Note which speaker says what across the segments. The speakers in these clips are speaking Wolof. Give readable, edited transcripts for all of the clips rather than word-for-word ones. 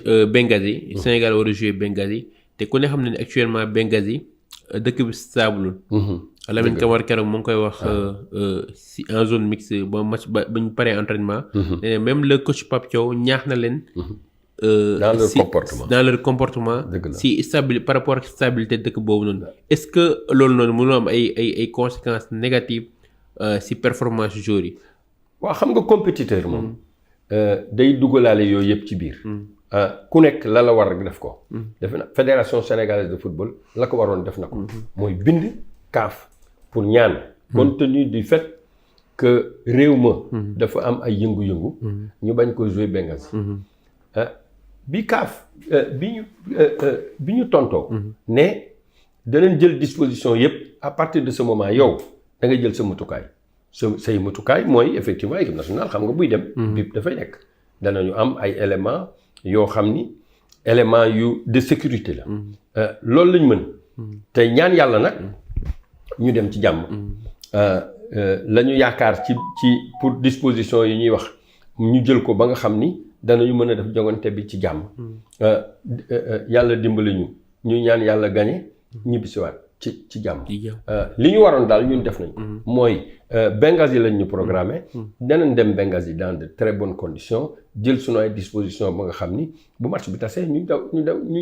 Speaker 1: Benghazi. Sénégal war a jouer Benghazi te ku ne xam ne actuellement Benghazi dëkk bi stable. Lamine Camara keroog mu ngi koy wax si en zone mixte ba match ba ñu paree entraînement. Même le coach Pape Thiaw ñaax na leen. Dans leur comportement si stabilité par rapport ak stabilité dëkk boobu noonu. Est-ce que loolu noonu mënul am ay conséquences négatives si performance joueurs yi.
Speaker 2: waaw xam nga compétiteur moom. day dugalaale yooyu yëpp ci biir. ku nekk la war rek def ko. defe na fédération sénégalaise de football la ko waroon def na ko. mooy bind CAF pour ñaan. compte tenu du fait que réew ma. dafa am ay yëngu-yëngu. ñu bañ ko jouer Benghazi. bi CAF bi ñu tontoo. ne danañ jël disposition yëpp à partir de ce moment yow da ngay jël sa matukaay. say matukaay mooy effectivement équipe nationale xam nga buy dem. bip dafay nekk danañu am ay éléments yoo xam ni éléments yu de sécurité la. loolu lañ mën. te ñaan yàlla nag ñu dem ci jàmm. la ñu yaakaar ci pour disposition yi ñuy wax ñu jël ko ba nga xam ni danañu mën a def jogante bi ci jàmm. yàlla dimbali ñu ñaan yàlla gañe ñibbisiwaat ci jàmm. li ñu waroon daal ñun def nañ mooy Benghazi lañ ñu programmé. danañ dem Benghazi dans de très bonnes conditions jël sunu ay dispositions ba nga xam ni bu match bi tasee ñu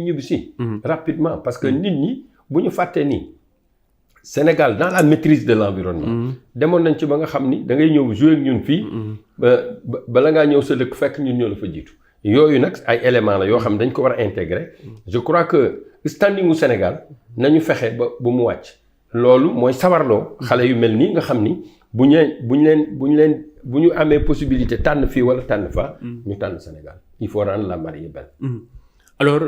Speaker 2: ñibbisi. rapidement parce que nit ñi bu ñu fàttee nii Sénégal dans la maîtrise de l'environnement. demoon nañ ci ba nga xam ni da ngay ñëw jouer ak ñun fii. bala ngaa ñëw sa dëkk fekk ñun ñoo la fa jiitu. yooyu nag ay éléments la yoo xam ne dañ ko war a intégrer. je crois que standingu Sénégal nañu fexe ba bu mu wàcc. loolu mooy sawarloo xale yu mel nii nga xam ni bu ñu amee possibilité tànn fii wala tànn fa. ñu tànn Sénégal il faut rendre la mariée belle.
Speaker 1: alors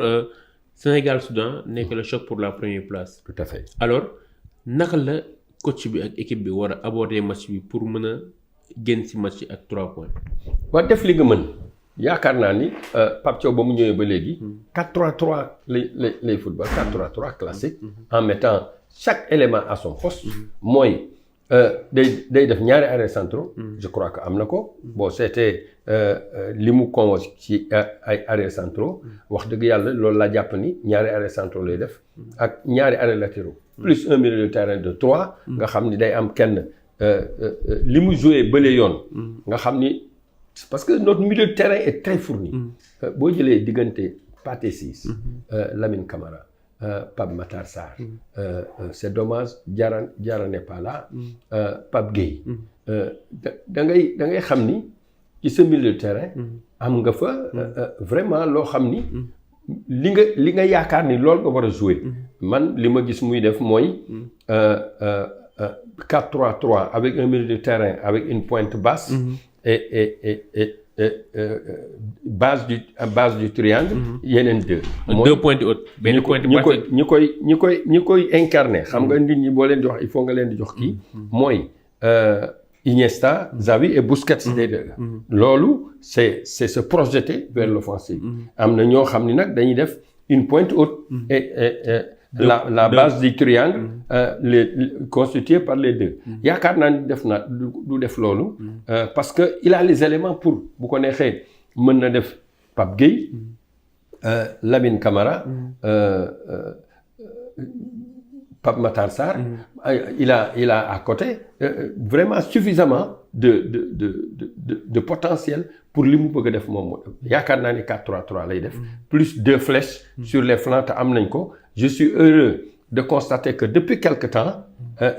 Speaker 1: Sénégal Soudan nekk le choc pour la première place.
Speaker 2: tout à fait.
Speaker 1: alors naka la coach bi ak équipe bi war a aborder match bi pour mën a génn ci match ak 3 points.
Speaker 2: waa def li nga mën yaakaar naa ni Pape Thiaw ba mu ñëwee ba léegi. 4-3-3 lay football 4-3-3 classique. en mettant chaque élément à son poste. mooy day def ñaari arrêts centraux. je crois que am na ko. bon c'était li mu convoqué ci ay arrêts centraux. wax dëgg yàlla loolu laa jàpp ni ñaari arrêts centraux lay def. ak ñaari arrêts latéraux. plus un milieu de terrain de 3. nga xam ni day am kenn li mu joué bële yoon. nga xam ni parce que notre milieu de terrain est très fourni. boo jëlee diggante Pathé Ciss. Lamine Camara. Pape Matar Sarr. C'est dommage Diarra n'est pas là. Pape Gueye. da ngay xam ni ci sa milieu de terrain. am nga fa vraiment loo xam ni. li nga yaakaar ni loolu nga war a jouer. man li ma gis muy def mooy 4-3-3 avec un milieu de terrain avec une pointe basse. et base du triangle. yeneen deux.
Speaker 1: deux pointes hautes. benn pointe basse
Speaker 2: ñi koy incarner. xam nga nit ñi boo leen di wax il faut nga leen di jox kii. mooy Iniesta, Xavi et Busquets. loolu c'est se projeter vers l'offensive. am na ñoo xam ni nag dañuy def une pointe haute. et la base du triangle. constituée par les deux. yaakaar naa ni du def loolu. parce que il a les éléments pour bu ko neexee mën na def Pape Gueye. Lamine Camara. Pape Matar Sarr. il a à côté vraiment suffisamment de potentiel pour li mu bëgg a def moom yaakaar naa ni 4-3-3 lay def. plus 2 flèches. sur les flancs te am nañ ko. je suis heureux de constater que depuis quelque temps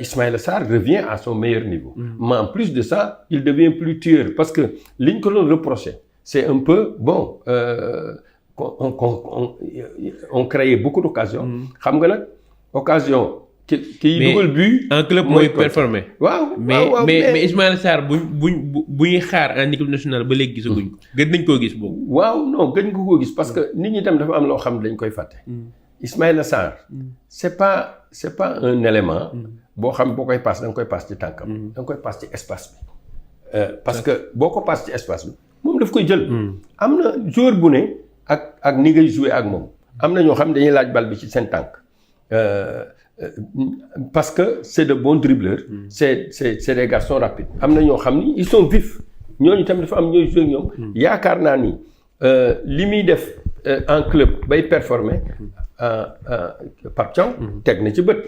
Speaker 2: Ismaïla Sarr revient à son meilleur niveau. Mais en plus de ça il devient plus tueur parce que li ñu ko doon reprocher c'est un peu bon on créait beaucoup d'occasions. xam nga nag occasion kii dugal but.
Speaker 1: un club mooy performer.
Speaker 2: waaw
Speaker 1: mais Ismaïla Sarr bu ñuy xaar en équipe nationale ba léegi gisaguñ ko. gën nañ koo gis boobu.
Speaker 2: waaw non gën nga koo gis parce que nit ñi tam dafa am loo xam ne dañ koy fàtte. Ismaïla Sarr. c'est pas un élément. boo xam boo koy passe da nga koy passe ci tànkam. da nga koy passe ci espace bi. parce que boo ko passe ci espace bi moom daf koy jël. am na joueur bu ne ak ni ngay jouer ak moom. am na ñoo xam dañuy laaj bal bi ci seen tànk. parce que c'est de bons dribbleurs. c'est des garçons rapides. am na ñoo xam ni ils sont vifs ñooñu tamit dafa am ñooy jouer ñoom. yaakaar naa ni li muy def en club bay performer Pape Thiaw teg na ci bët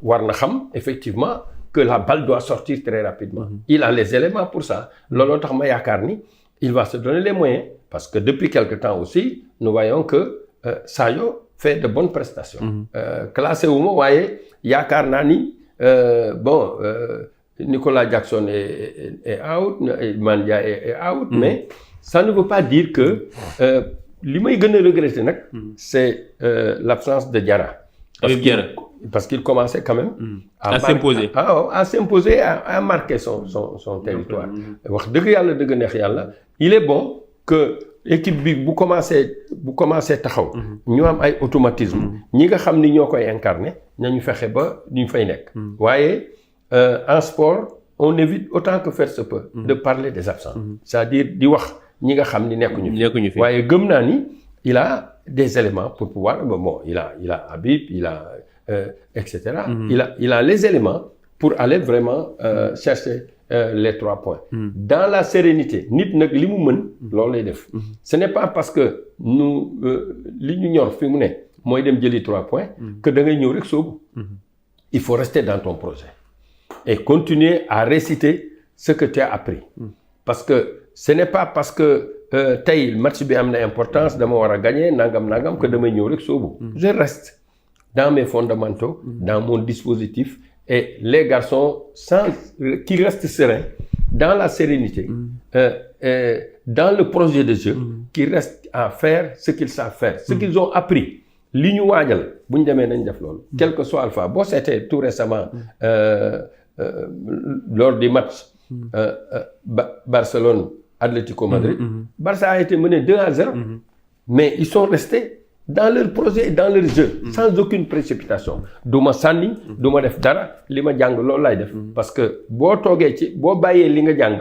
Speaker 2: war na xam effectivement que la balle doit sortir très rapidement il a les éléments pour ça looloo tax ma yaakaar ni il va se donner les moyens parce que depuis quelque temps aussi nous voyons que Sadio fait de bonnes prestations classé wu ma waaye yaakaar naa ni bon Nicolas Jackson est out Mandia est out mais ça ne veut pas dire que li may gën a regretter nag c'est l'absence de Diarra parce qu'il commençait quand même
Speaker 1: à s'imposer
Speaker 2: à s'imposer à marquer son territoire wax dëgg yàlla dëgg neex yàlla il est bon que équipe bi bu commencé taxaw ñu am ay automatisme ñi nga xam ni ñoo koy incarner nañu fexe ba ñu fay nekk waaye en sport on évite autant que faire se peut de parler des absents c'est-à-dire di wax ñi nga xam ni nekkuñu fi waaye gëm naa ni il a des éléments pour pouvoir bon il a Habib il a etc. Il a les éléments pour aller vraiment chercher les 3 points. Dans la sérénité nit nag li mu mën loolu lay def. Ce n'est pas parce que li ñu ñor fi mu ne mooy dem jëli 3 points que da ngay ñëw rek soobu. Il faut rester dans ton projet et continuer à réciter ce que tu as appris. Parce que ce n'est pas parce que tey match bi am na importance dama war a gagner nangam que damay ñëw rek soobu. Je reste dans mes fondamentaux, dans mon dispositif et les garçons qui restent sereins dans la sérénité, dans le projet de jeu, qui restent à faire ce qu'ils savent faire, ce qu'ils ont appris. Li ñu waajal bu ñu demee nañ def loolu. Quel que soit Alpha boo seetee tout récemment lors du match Barcelone Atlético Madrid, Barça a été mené 2-0, mais ils sont restés dans leur projet et dans leur jeu sans aucune précipitation du ma sànni du ma def dara li ma jàng loolu laay def parce que boo toogee ci boo bàyyee li nga jàng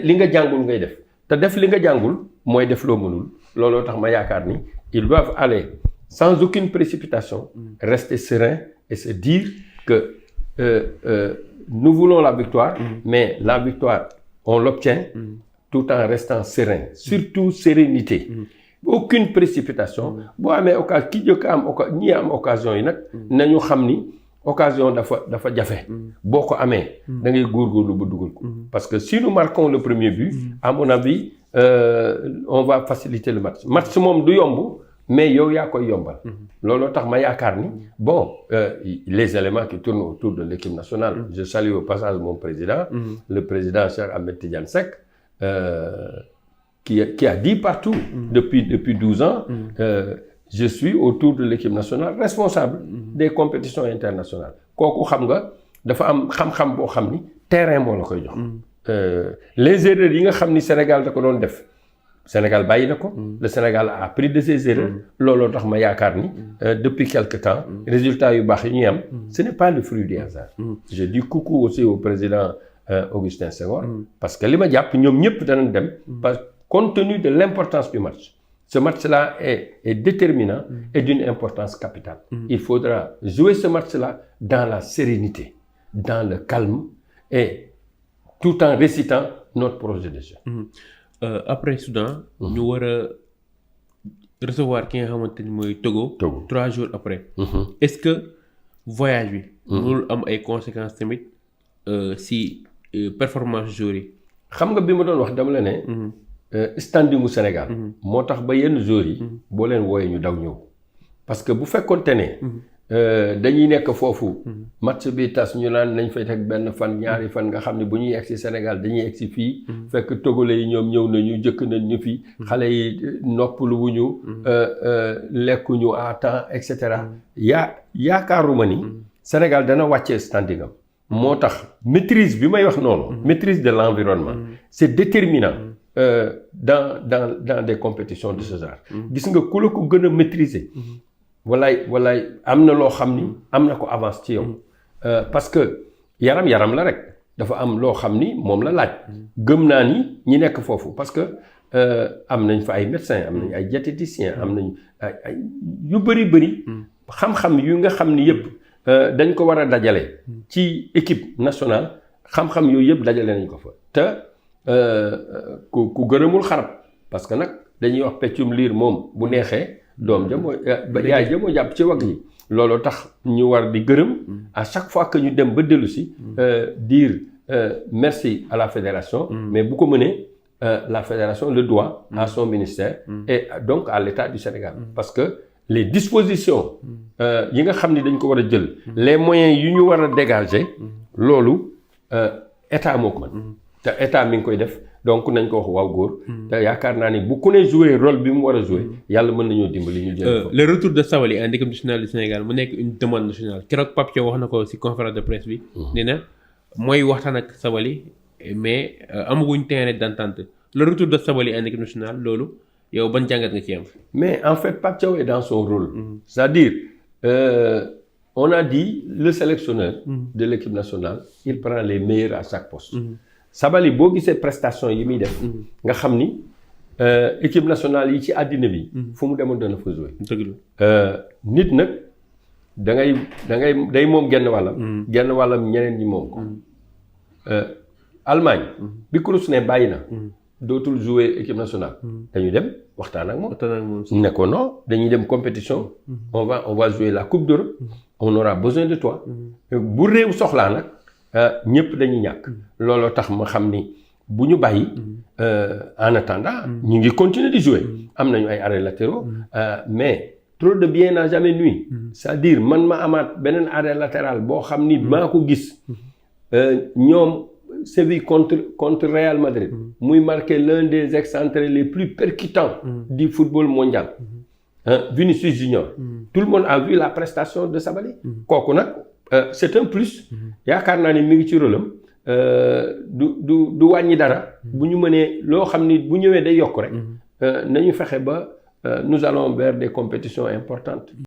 Speaker 2: li nga jàngul ngay def te def li nga jàngul mooy def loo mënul looloo tax ma yaakaar ni ils doivent aller sans aucune précipitation rester serein et se dire que nous voulons la victoire mais la victoire on l'obtient tout en restant serein surtout sérénité aucune précipitation boo amee occasion ki jëkk am ñi am occasion yi nag nañu xam ni occasion dafa jafe boo ko amee da ngay góorgóorlu ba dugal ko parce que si nous marquons le premier but à mon avis on va faciliter le match moom du yomb mais yow yaa koy yombal looloo tax ma yaakaar ni bon les éléments qui tournent autour de l'équipe nationale je salue au passage mon président le président Cheikh Ahmed Tidiane Seck qui a dit partout depuis 12 ans je suis autour de l'équipe nationale responsable des compétitions internationales kooku xam nga dafa am xam-xam boo xam ni terrain moo la koy jox les erreurs yi nga xam ni Sénégal da ko doon def Sénégal bàyyi na ko le Sénégal a appris de ses erreurs looloo tax ma yaakaar ni depuis quelque temps résultats yu baax yi ñuy am ce n'est pas le fruit du hasard je dis coucou aussi au président Augustin Senghor parce que li ma jàpp ñoom ñëpp danañ dem compte tenu de l'importance du match. Ce match-là est déterminant et d'une importance capitale. Il faudra jouer ce match-là dans la sérénité, dans le calme et tout en récitant notre projet de jeu.
Speaker 1: Après Soudan, ñu war a recevoir ki nga xamante ni mooy Togo. 3 jours après. Est-ce que voyage bi. mënul am ay conséquences tamit si performance joueurs yi. xam
Speaker 2: nga bi ma doon wax dama la ne. standingu Sénégal moo tax ba yenn joueurs yi boo leen wooyee ñu daw ñëw parce que bu fekkoonte ne dañuy nekk foofu match bi tas ñu naan nañ fay teg benn fan ñaari fan nga xam ne bu ñuy egsi Sénégal dañuy egsi fii fekk togolais yi ñoom ñëw nañu jëkk nañ ñu fi xale yi noppalu wuñu lekkuñu à temps et cetera yaakaaruma ni Sénégal dana wàccee standingam moo tax maîtrise bi may wax noonu maîtrise de l'environnement c'est déterminant dans des compétitions de ce genre gis nga ku la ko gën a maîtriser walaay am na loo xam ni am na ko avance ci yow parce que yaram la rek dafa am loo xam ni moom la laaj gëm naa ni ñi nekk foofu parce que am nañ fa ay médecins am nañ ay diététiciens am nañ ay yu bëri xam-xam yu nga xam ni yëpp dañ ko war a dajale ci équipe nationale xam-xam yooyu yëpp dajale nañ ko fa te ku gërëmul xarab parce que nag dañuy wax peccum liir moom bu neexee doom ja moo yaay ja moo jàpp ci wagg yi looloo tax ñu war di gërëm à chaque fois que ñu dem ba dellu si dire merci à la fédération mais bu ko mënee la fédération le doit à son ministère et donc à l'État du Sénégal parce que les dispositions yi nga xam ni dañ ko war a jël les moyens yu ñu war a dégager loolu état moo ko mën te état mi ngi koy def donc nañ ko wax waaw góor te yaakaar naa ni bu ku ne jouer rôle bi mu war a jouer yàlla mën nañoo dimbali ñu jël
Speaker 1: le retour de Sabaly en équipe nationale du Sénégal mu nekk une demande nationale keroog Pape Thiaw wax na ko ci conférence de presse bi nee na mooy waxtaan ak Sabaly mais amaguñ terrain d'entente le retour de Sabaly en équipe nationale loolu yow ban jàngat nga ci am.
Speaker 2: mais en fait Pape Thiaw est dans son rôle c'est-à-dire on a dit le sélectionneur de l'équipe nationale il prend les meilleurs à chaque poste Sabaly boo gisee prestation yi muy def nga xam ni équipe nationale yi ci àddina bi fu mu demoon dana fa jouer
Speaker 1: dëgg la
Speaker 2: nit nag day moom genn wàllam ñeneen ñi moom ko Allemagne bi Kroos ne bàyyi na dootul jouer équipe nationale dañu dem waxtaan ak moom ne ko non dañuy dem compétition on va jouer la coupe d'Europe on aura besoin de toi bu réew soxlaa nag ñëpp dañuy ñàkk looloo tax ma xam ni bu ñu bàyyi en attendant ñu ngi continuer di jouer am nañu ay arrêts latéraux mais trop de bien n'a jamais nui c'est-à-dire man ma amaat beneen arrêt latéral boo xam ni maa ko gis ñoom Séville contre Real Madrid muy marqué l'un des excentrés les plus percutants du football mondial Vinicius Junior tout le monde a vu la prestation de Sabaly kooku nag c'est un plus yaakaar naa ni mi ngi ci rôle am du wàññi dara bu ñu mënee loo xam ni bu ñëwee day yokk rek nañu fexe ba nous allons vers des compétitions importantes